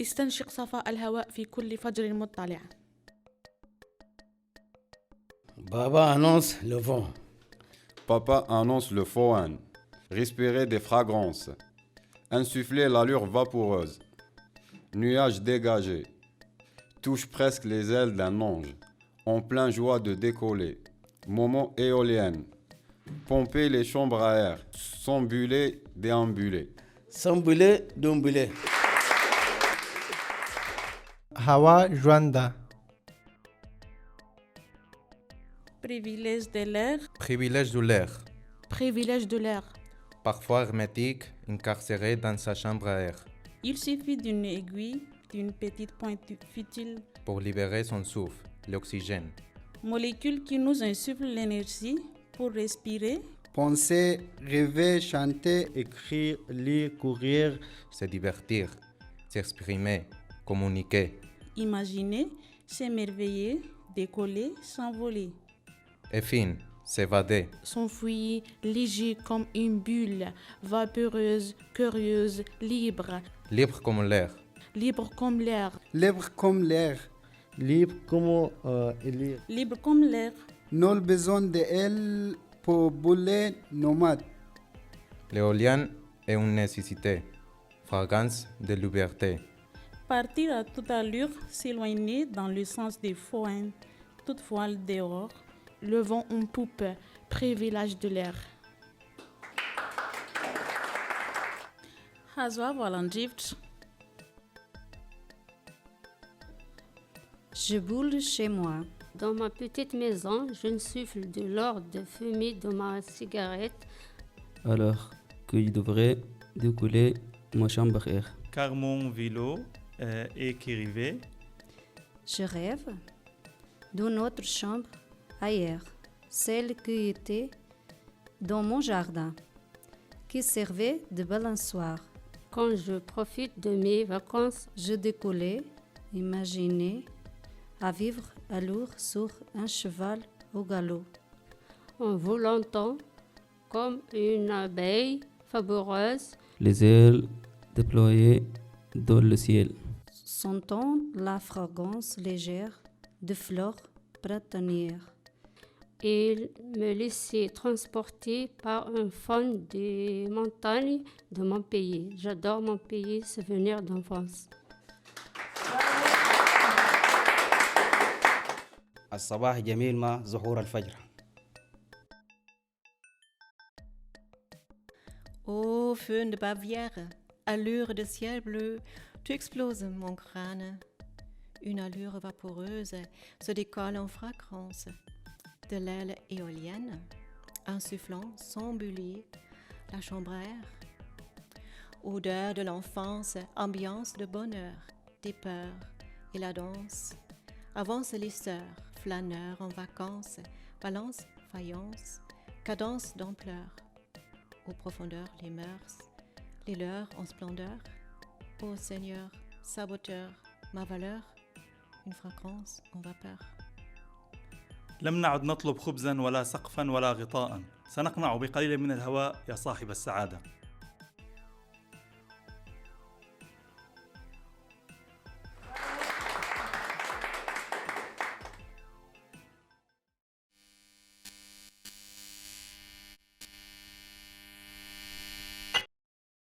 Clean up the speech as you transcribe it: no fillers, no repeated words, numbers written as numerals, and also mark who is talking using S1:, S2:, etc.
S1: استنشق صفاء الهواء في كل فجر مطلع.
S2: Baba annonce le vent.
S3: Papa annonce le Fohan. Respirer des fragrances. Insuffler l'allure vaporeuse. Nuages dégagés. Touche presque les ailes d'un ange. En plein joie de décoller. Moment éolienne. Pomper les chambres à air. S'ambuler, déambuler.
S2: Sambuler, dombuler.
S4: Hawa Juanda.
S1: Privilège de l'air.
S5: Privilège de l'air.
S1: Privilège de l'air.
S5: Parfois hermétique, incarcéré dans sa chambre à air,
S1: Il suffit d'une aiguille, d'une petite pointe futile,
S5: pour libérer son souffle, l'oxygène.
S1: molécule qui nous insuffle l'énergie pour respirer,
S6: Penser, rêver, chanter, écrire, lire, courir,
S5: Se divertir, s'exprimer, communiquer.
S1: imaginer, s'émerveiller, décoller, s'envoler.
S5: Et fin, s'évader.
S1: S'enfuir léger comme une bulle, vaporeuse, curieuse, libre,
S5: Libre comme l'air.
S1: libre comme l'air,
S6: libre comme l'air,
S4: Libre como ele.
S1: libre comme l'air.
S6: nul besoin d'elle pour bouler nomade.
S5: L'éolienne est une nécessité. Fragance de liberté.
S1: Partir à toute allure, s'éloigner dans le sens des foins, toute voile dehors. Le vent en poupe, privilège de l'air. Hazwa Walanjift.
S7: Je boule chez moi. Dans ma petite maison, je souffle de l'or de fumée de ma cigarette.
S8: Alors que je devrais décoller ma chambre air.
S9: car mon vélo est arrivé.
S7: Je rêve d'une autre chambre ailleurs, celle qui était dans mon jardin, qui servait de balançoire. Quand je profite de mes vacances, je décollais, imaginais à vivre à lourd sur un cheval au galop. En volant comme une abeille fabuleuse,
S8: Les ailes déployées dans le ciel.
S7: sentant la fragrance légère de fleurs printanières. Il me laissait transporter par un fond des montagnes de mon pays. J'adore mon pays, souvenir d'enfance.
S2: الصباح جميل مع ظهور الفجر.
S10: Ô feu de Bavière, allure de ciel bleu, tu exploses mon crâne. Une allure vaporeuse se décolle en fragrance de l'aile éolienne, insufflant sans buller la chambre à air. Odeur de l'enfance, ambiance de bonheur, des peurs et la danse. Avancent les sœurs, flâneurs en vacances, balance, faïence, cadence d'ampleur. Aux profondeurs, les mœurs, les leurs en splendeur. Ô Seigneur, saboteur, ma valeur, une fragrance en vapeur.
S9: لم نعد نطلب خبزا ولا سقفا ولا غطاء، سنقنع بقليل من الهواء يا صاحب السعادة.